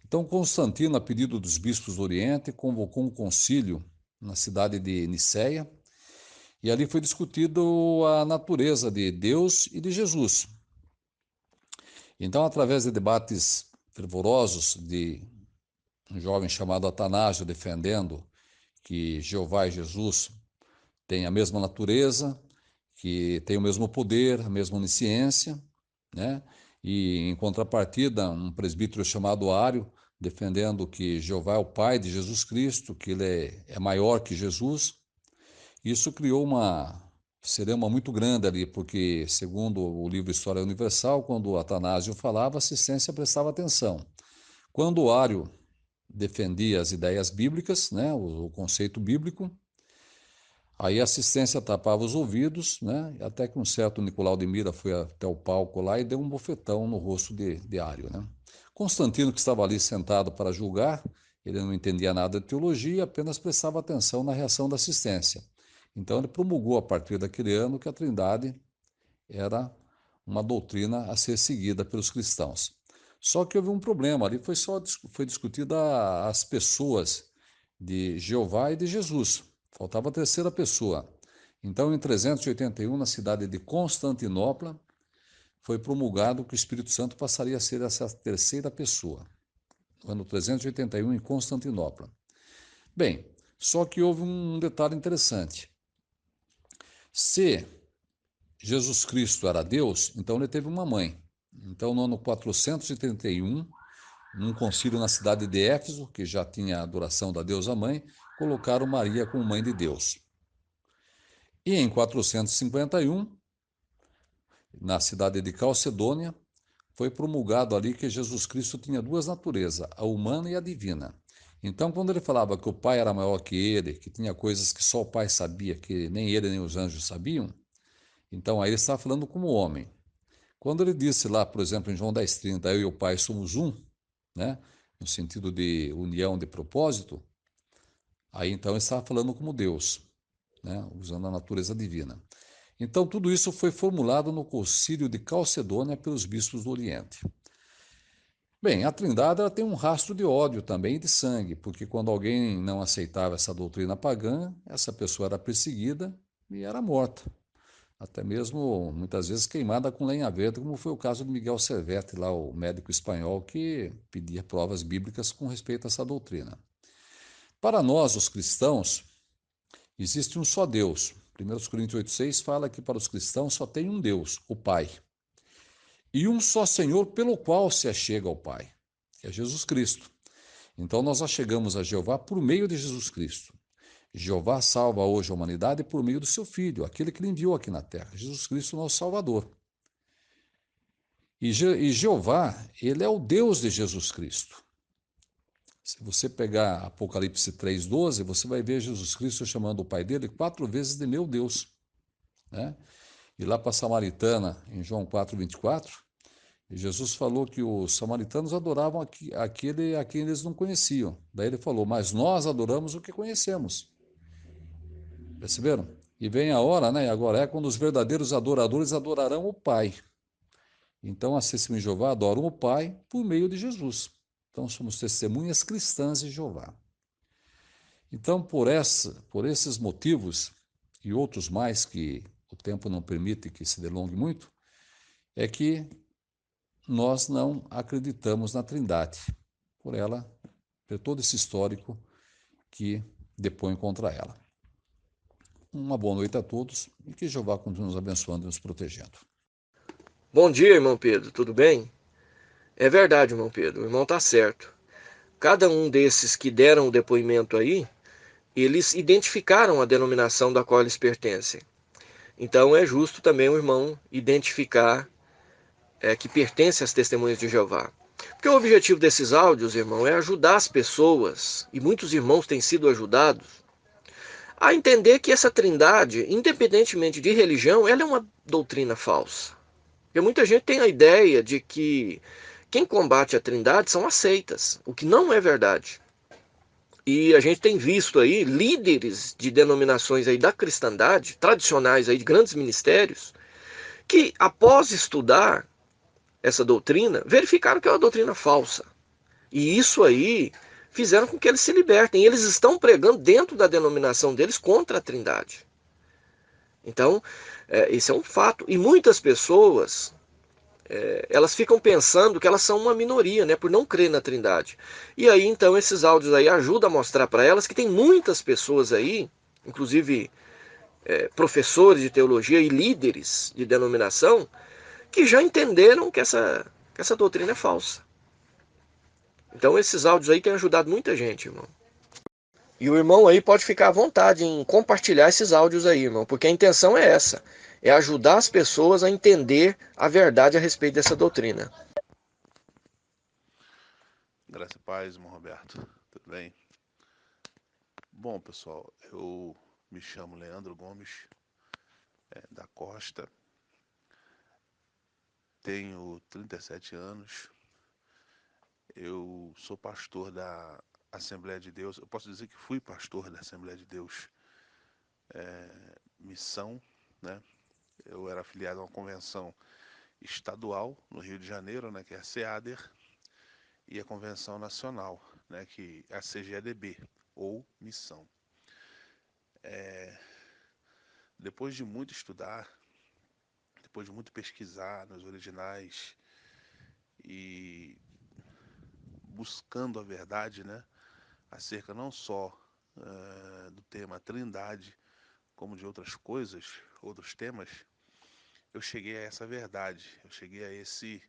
Então, Constantino, a pedido dos bispos do Oriente, convocou um concílio na cidade de Niceia, e ali foi discutido a natureza de Deus e de Jesus. Então, através de debates fervorosos de um jovem chamado Atanásio defendendo que Jeová e Jesus têm a mesma natureza, que têm o mesmo poder, a mesma onisciência, né? E em contrapartida, um presbítero chamado Ário, defendendo que Jeová é o Pai de Jesus Cristo, que ele é maior que Jesus. Isso criou uma celeuma muito grande ali, porque, segundo o livro História Universal, quando Atanásio falava, a assistência prestava atenção. Quando Ário defendia as ideias bíblicas, né, o conceito bíblico, aí a assistência tapava os ouvidos, né? Até que um certo Nicolau de Mira foi até o palco lá e deu um bofetão no rosto de Ário, né? Constantino, que estava ali sentado para julgar, ele não entendia nada de teologia, apenas prestava atenção na reação da assistência. Então ele promulgou a partir daquele ano que a Trindade era uma doutrina a ser seguida pelos cristãos. Só que houve um problema, ali foi discutida as pessoas de Jeová e de Jesus. Faltava a terceira pessoa. Então, em 381, na cidade de Constantinopla, foi promulgado que o Espírito Santo passaria a ser essa terceira pessoa. No ano 381, em Constantinopla. Bem, só que houve um detalhe interessante. Se Jesus Cristo era Deus, então ele teve uma mãe. Então, no ano 431, num concílio na cidade de Éfeso, que já tinha a adoração da deusa mãe, colocaram Maria como mãe de Deus. E em 451, na cidade de Calcedônia, foi promulgado ali que Jesus Cristo tinha duas naturezas, a humana e a divina. Então, quando ele falava que o Pai era maior que ele, que tinha coisas que só o Pai sabia, que nem ele nem os anjos sabiam, então aí ele estava falando como homem. Quando ele disse lá, por exemplo, em João 10,30, eu e o Pai somos um, né, no sentido de união de propósito, aí então ele estava falando como Deus. né, usando a natureza divina. Então, tudo isso foi formulado no Concílio de Calcedônia pelos bispos do Oriente. Bem, a Trindade ela tem um rastro de ódio também e de sangue, porque quando alguém não aceitava essa doutrina pagã, essa pessoa era perseguida e era morta. Até mesmo, muitas vezes, queimada com lenha verde, como foi o caso de Miguel Servetti, lá, o médico espanhol, que pedia provas bíblicas com respeito a essa doutrina. Para nós, os cristãos, existe um só Deus. 1 Coríntios 8,6 fala que para os cristãos só tem um Deus, o Pai. E um só Senhor pelo qual se achega ao Pai, que é Jesus Cristo. Então nós achegamos a Jeová por meio de Jesus Cristo. Jeová salva hoje a humanidade por meio do seu Filho, aquele que ele enviou aqui na terra, Jesus Cristo, nosso Salvador. E Jeová, ele é o Deus de Jesus Cristo. Se você pegar Apocalipse 3,12, você vai ver Jesus Cristo chamando o Pai dele 4 vezes de meu Deus, né? E lá para a Samaritana, em João 4,24, Jesus falou que os samaritanos adoravam aquele a quem eles não conheciam. Daí ele falou, mas nós adoramos o que conhecemos. Perceberam? E vem a hora, né? Agora é quando os verdadeiros adoradores adorarão o Pai. Então, as testemunhas de Jeová adoram o Pai por meio de Jesus. Então, somos testemunhas cristãs de Jeová. Então, por esses motivos e outros mais que o tempo não permite que se delongue muito, é que nós não acreditamos na Trindade, por todo esse histórico que depõe contra ela. Uma boa noite a todos e que Jeová continue nos abençoando e nos protegendo. Bom dia, irmão Pedro, tudo bem? É verdade, irmão Pedro, o irmão está certo. Cada um desses que deram o depoimento aí, eles identificaram a denominação da qual eles pertencem. Então é justo também o irmão identificar que pertence às testemunhas de Jeová. Porque o objetivo desses áudios, irmão, é ajudar as pessoas, e muitos irmãos têm sido ajudados, a entender que essa trindade, independentemente de religião, ela é uma doutrina falsa. Porque muita gente tem a ideia de que quem combate a trindade são as seitas, o que não é verdade. E a gente tem visto aí líderes de denominações aí da cristandade, tradicionais aí de grandes ministérios, que após estudar essa doutrina, verificaram que é uma doutrina falsa. E isso aí fizeram com que eles se libertem. Eles estão pregando dentro da denominação deles contra a trindade. Então, isso é um fato. E muitas pessoas, elas ficam pensando que elas são uma minoria, né, por não crer na trindade. E aí, então, esses áudios aí ajudam a mostrar para elas que tem muitas pessoas aí, inclusive professores de teologia e líderes de denominação, que já entenderam que essa doutrina é falsa. Então esses áudios aí têm ajudado muita gente, irmão. E o irmão aí pode ficar à vontade em compartilhar esses áudios aí, irmão, porque a intenção é essa, é ajudar as pessoas a entender a verdade a respeito dessa doutrina. Graça e paz, irmão Roberto. Tudo bem? Bom, pessoal, eu me chamo Leandro Gomes da Costa, tenho 37 anos, eu sou pastor da Assembleia de Deus, eu posso dizer que fui pastor da Assembleia de Deus Missão, né? Eu era afiliado a uma convenção estadual no Rio de Janeiro, né, que é a CEADER, e a convenção nacional, né, que é a CGADB, ou Missão. Depois de muito estudar, depois de muito pesquisar nos originais e buscando a verdade, né, acerca não só do tema Trindade, como de outras coisas, outros temas, eu cheguei a essa verdade, eu cheguei a esse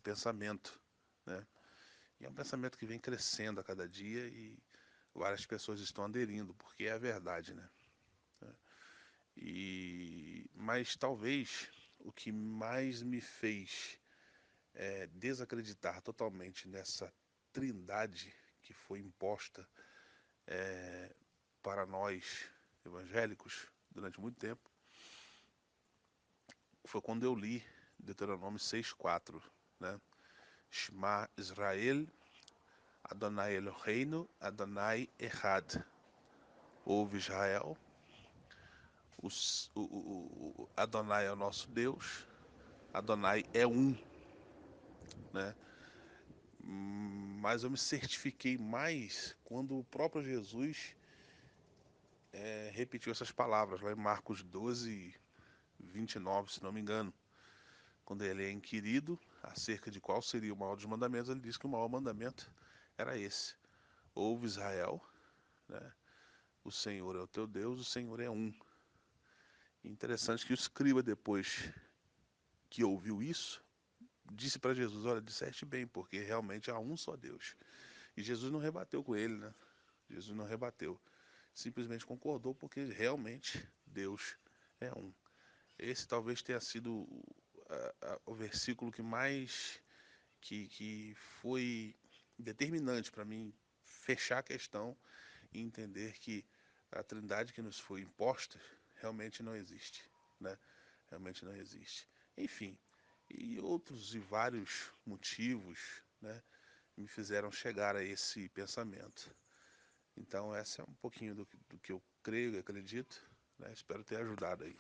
pensamento, né? E é um pensamento que vem crescendo a cada dia e várias pessoas estão aderindo, porque é a verdade, né? Mas talvez o que mais me fez desacreditar totalmente nessa trindade que foi imposta para nós evangélicos durante muito tempo foi quando eu li Deuteronômio 6,4, né? Shema Israel, Adonai Eloheinu, Adonai Echad. Ouve Israel, Adonai é o nosso Deus, Adonai é um, né? Mas eu me certifiquei mais quando o próprio Jesus repetiu essas palavras lá em Marcos 12, 29, se não me engano. Quando ele é inquirido acerca de qual seria o maior dos mandamentos, ele diz que o maior mandamento era esse: ouve Israel, né? O Senhor é o teu Deus, o Senhor é um. Interessante que o escriba, depois que ouviu isso, disse para Jesus: olha, disseste bem, porque realmente há um só Deus. E Jesus não rebateu com ele, né? Jesus não rebateu. Simplesmente concordou, porque realmente Deus é um. Esse talvez tenha sido o versículo que mais que foi determinante para mim fechar a questão e entender que a trindade que nos foi imposta realmente não existe, né? Realmente não existe. Enfim, e outros e vários motivos, né, me fizeram chegar a esse pensamento. Então, essa é um pouquinho do que eu creio e acredito, né? Espero ter ajudado aí.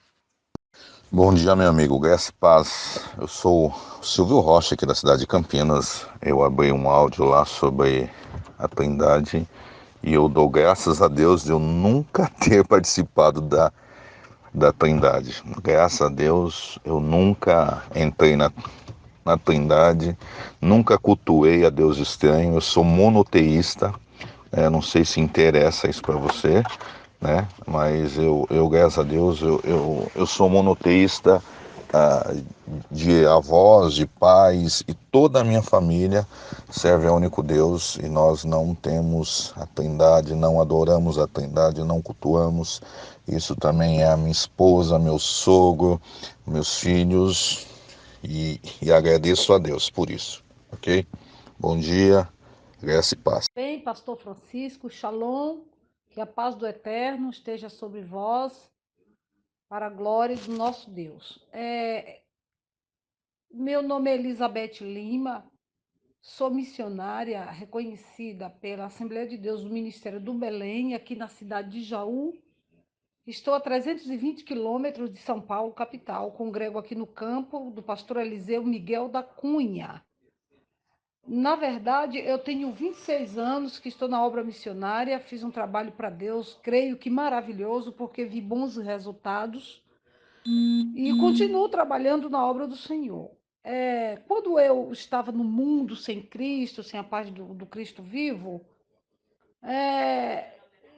Bom dia, meu amigo, graça e paz. Eu sou o Silvio Rocha, aqui da cidade de Campinas. Eu abri um áudio lá sobre a Trindade e eu dou graças a Deus de eu nunca ter participado da Trindade. Graças a Deus, eu nunca entrei na Trindade, nunca cultuei a Deus estranho. Eu sou monoteísta. Não sei se interessa isso para você, né? Mas eu graças a Deus, eu sou monoteísta, de avós, de pais, e toda a minha família serve ao único Deus, e nós não temos a Trindade, não adoramos a Trindade, não cultuamos. Isso também é a minha esposa, meu sogro, meus filhos, e agradeço a Deus por isso, ok? Bom dia, graça e paz. Bem, pastor Francisco, shalom, que a paz do Eterno esteja sobre vós, para a glória do nosso Deus. Meu nome é Elizabeth Lima, sou missionária reconhecida pela Assembleia de Deus do Ministério do Belém, aqui na cidade de Jaú. Estou a 320 quilômetros de São Paulo, capital. Congrego aqui no campo do pastor Eliseu Miguel da Cunha. Na verdade, eu tenho 26 anos que estou na obra missionária, fiz um trabalho para Deus, creio que maravilhoso, porque vi bons resultados e continuo trabalhando na obra do Senhor. Quando eu estava no mundo sem Cristo, sem a paz do Cristo vivo,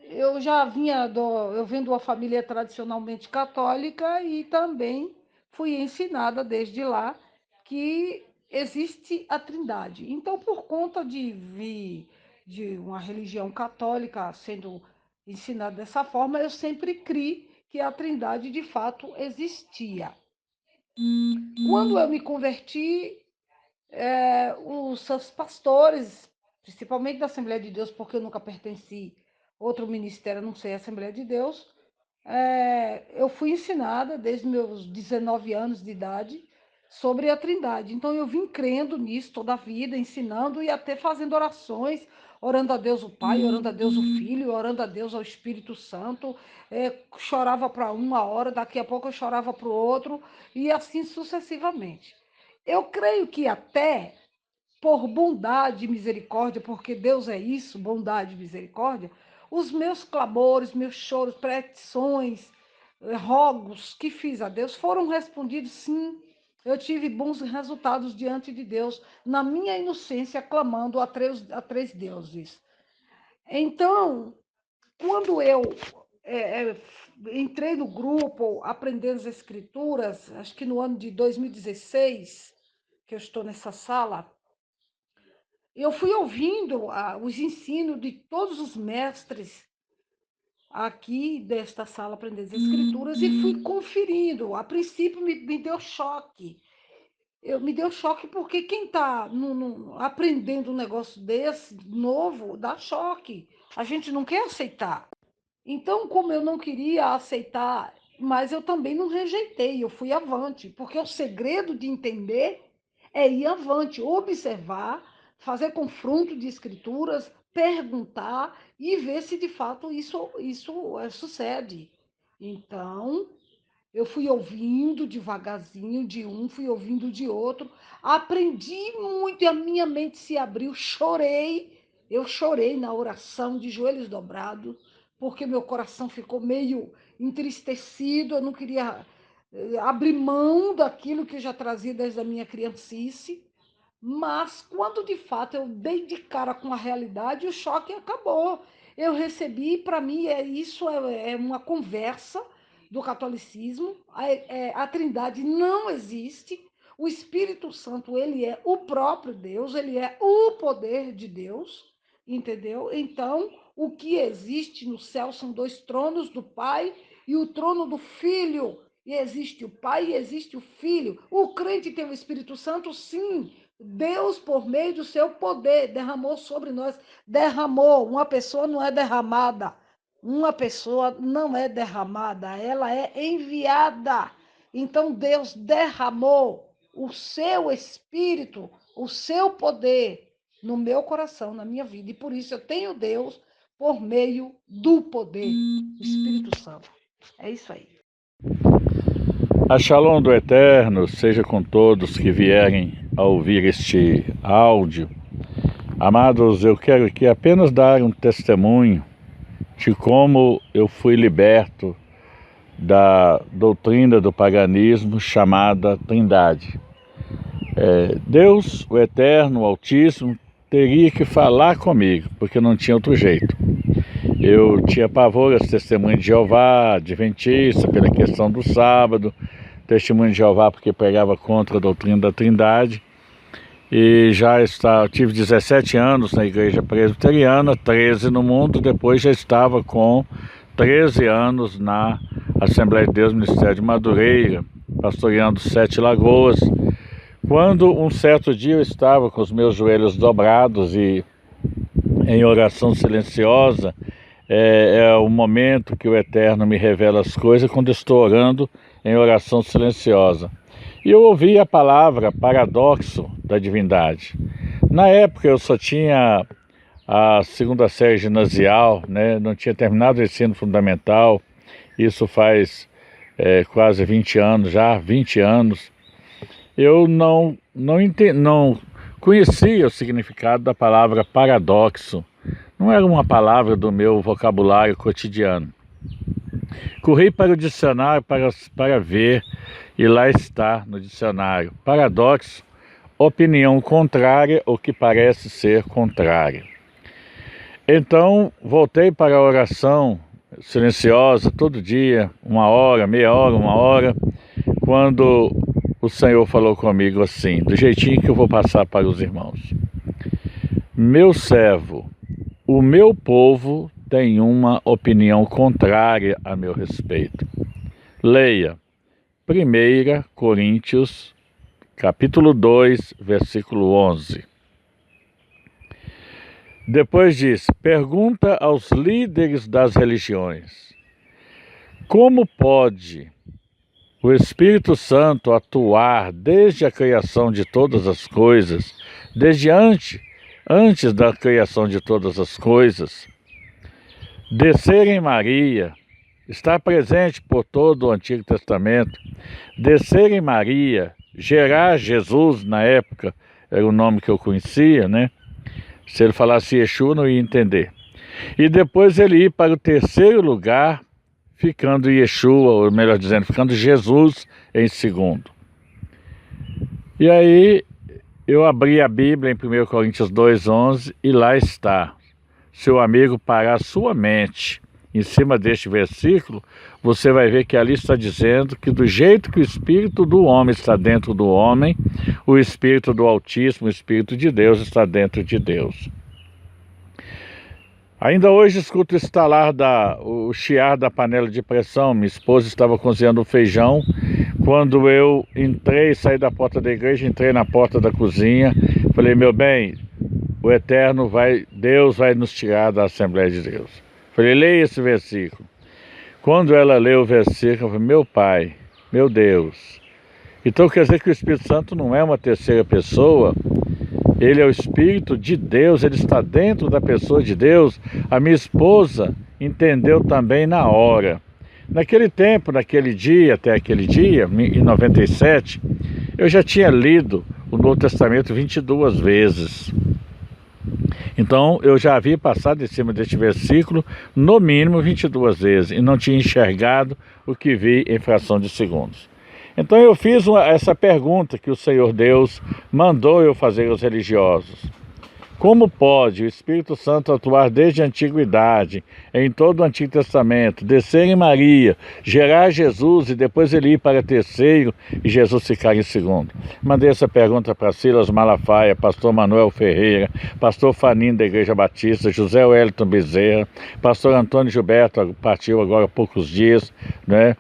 eu já eu venho de uma família tradicionalmente católica e também fui ensinada desde lá que existe a Trindade. Então, por conta de vir de uma religião católica sendo ensinada dessa forma, eu sempre criei que a Trindade de fato existia. Quando eu me converti, os seus pastores, principalmente da Assembleia de Deus, porque eu nunca pertenci a outro ministério, a não ser a Assembleia de Deus, eu fui ensinada desde meus 19 anos de idade sobre a Trindade. Então eu vim crendo nisso toda a vida, ensinando e até fazendo orações, orando a Deus o Pai, orando a Deus o Filho, orando a Deus ao Espírito Santo. Chorava para uma hora, daqui a pouco eu chorava para o outro, e assim sucessivamente. Eu creio que até por bondade e misericórdia, porque Deus é isso, bondade e misericórdia, os meus clamores, meus choros, petições, rogos que fiz a Deus foram respondidos sim. Eu tive bons resultados diante de Deus, na minha inocência, clamando a três deuses. Então, quando eu entrei no grupo aprendendo as escrituras, acho que no ano de 2016, que eu estou nessa sala, eu fui ouvindo os ensinos de todos os mestres aqui desta sala aprendendo as escrituras e fui conferindo. A princípio me deu choque. Me deu choque porque quem está aprendendo um negócio desse, novo, dá choque. A gente não quer aceitar. Então, como eu não queria aceitar, mas eu também não rejeitei, eu fui avante, porque o segredo de entender é ir avante, observar, fazer confronto de escrituras, perguntar e ver se de fato isso sucede. Então, eu fui ouvindo devagarzinho de um, fui ouvindo de outro, aprendi muito e a minha mente se abriu, chorei. Eu chorei na oração de joelhos dobrados, porque meu coração ficou meio entristecido, eu não queria abrir mão daquilo que eu já trazia desde a minha criancice. Mas quando de fato eu dei de cara com a realidade, o choque acabou. Eu recebi, para mim, isso é uma conversa do catolicismo. A Trindade não existe. O Espírito Santo, ele é o próprio Deus, ele é o poder de Deus, entendeu? Então, o que existe no céu são 2 tronos do Pai e o trono do Filho. E existe o Pai e existe o Filho. O crente tem o Espírito Santo, sim. Deus, por meio do seu poder, derramou sobre nós. Derramou. Uma pessoa não é derramada. Uma pessoa não é derramada. Ela é enviada. Então, Deus derramou o seu Espírito, o seu poder no meu coração, na minha vida. E por isso eu tenho Deus por meio do poder do Espírito Santo. É isso aí. A Shalom do Eterno seja com todos que vierem a ouvir este áudio. Amados, eu quero aqui apenas dar um testemunho de como eu fui liberto da doutrina do paganismo chamada Trindade. Deus, o Eterno, o Altíssimo, teria que falar comigo, porque não tinha outro jeito. Eu tinha pavor às testemunhas de Jeová, adventista, pela questão do sábado, testemunho de Jeová porque pregava contra a doutrina da Trindade. E eu tive 17 anos na igreja presbiteriana, 13 no mundo, depois já estava com 13 anos na Assembleia de Deus Ministério de Madureira, pastoreando 7 Lagoas. Quando um certo dia eu estava com os meus joelhos dobrados e em oração silenciosa, é o momento que o Eterno me revela as coisas, quando eu estou orando em oração silenciosa. E eu ouvi a palavra paradoxo da divindade. Na época eu só tinha a 2ª série ginasial, né? Não tinha terminado o ensino fundamental, isso faz quase 20 anos já, 20 anos. Eu não conhecia o significado da palavra paradoxo. Não era uma palavra do meu vocabulário cotidiano. Corri para o dicionário para ver, e lá está no dicionário: paradoxo, opinião contrária ou que parece ser contrária. Então, voltei para a oração silenciosa, todo dia, 1 hora, meia hora, 1 hora, quando o Senhor falou comigo assim, do jeitinho que eu vou passar para os irmãos: meu servo, o meu povo tem uma opinião contrária a meu respeito. Leia 1 Coríntios, capítulo 2, versículo 11. Depois diz: pergunta aos líderes das religiões, como pode o Espírito Santo atuar desde a criação de todas as coisas, desde antes da criação de todas as coisas, descer em Maria, estar presente por todo o Antigo Testamento, descer em Maria, gerar Jesus na época, era o nome que eu conhecia, né? Se ele falasse Yeshua, não ia entender. E depois ele ir para o 3º lugar, ficando Yeshua, ou melhor dizendo, ficando Jesus em 2º. E aí eu abri a Bíblia em 1 Coríntios 2,11 e lá está. Seu amigo parar sua mente em cima deste versículo, você vai ver que ali está dizendo que do jeito que o Espírito do homem está dentro do homem, o Espírito do Altíssimo, o Espírito de Deus está dentro de Deus. Ainda hoje escuto o chiar da panela de pressão. Minha esposa estava cozinhando feijão. Quando eu saí da porta da igreja, entrei na porta da cozinha, falei: meu bem, o Eterno Deus vai nos tirar da Assembleia de Deus. Falei: leia esse versículo. Quando ela leu o versículo, eu falei: meu Pai, meu Deus. Então quer dizer que o Espírito Santo não é uma terceira pessoa? Ele é o Espírito de Deus, ele está dentro da pessoa de Deus. A minha esposa entendeu também na hora. Naquele tempo, naquele dia, até aquele dia, em 97, eu já tinha lido o Novo Testamento 22 vezes. Então, eu já havia passado em cima deste versículo, no mínimo 22 vezes, e não tinha enxergado o que vi em fração de segundos. Então, eu fiz essa pergunta que o Senhor Deus mandou eu fazer aos religiosos. Como pode o Espírito Santo atuar desde a antiguidade, em todo o Antigo Testamento, descer em Maria, gerar Jesus e depois ele ir para terceiro e Jesus ficar em segundo? Mandei essa pergunta para Silas Malafaia, pastor Manuel Ferreira, pastor Faninho da Igreja Batista, José Wellington Bezerra, pastor Antônio Gilberto, partiu agora há poucos dias, né?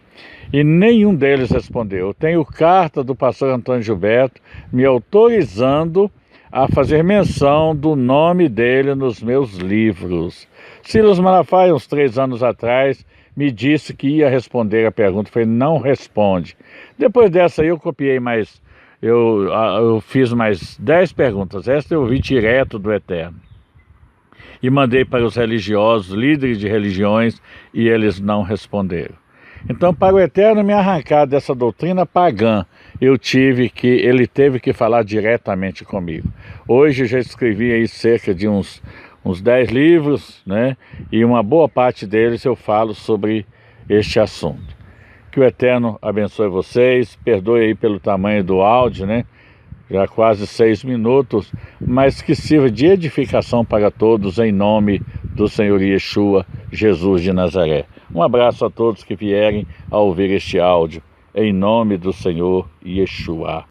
E nenhum deles respondeu. Eu tenho carta do pastor Antônio Gilberto me autorizando a fazer menção do nome dele nos meus livros. Silas Malafaia, uns 3 anos atrás, me disse que ia responder a pergunta. Eu falei, não responde. Depois dessa eu copiei mais, eu fiz mais 10 perguntas. Esta eu vi direto do Eterno. E mandei para os religiosos, líderes de religiões, e eles não responderam. Então, para o Eterno me arrancar dessa doutrina pagã, ele teve que falar diretamente comigo. Hoje já escrevi aí cerca de uns 10 livros, né? E uma boa parte deles eu falo sobre este assunto. Que o Eterno abençoe vocês, perdoe aí pelo tamanho do áudio, né? Já quase 6 minutos, mas que sirva de edificação para todos em nome do Senhor Yeshua, Jesus de Nazaré. Um abraço a todos que vierem a ouvir este áudio, em nome do Senhor Yeshua.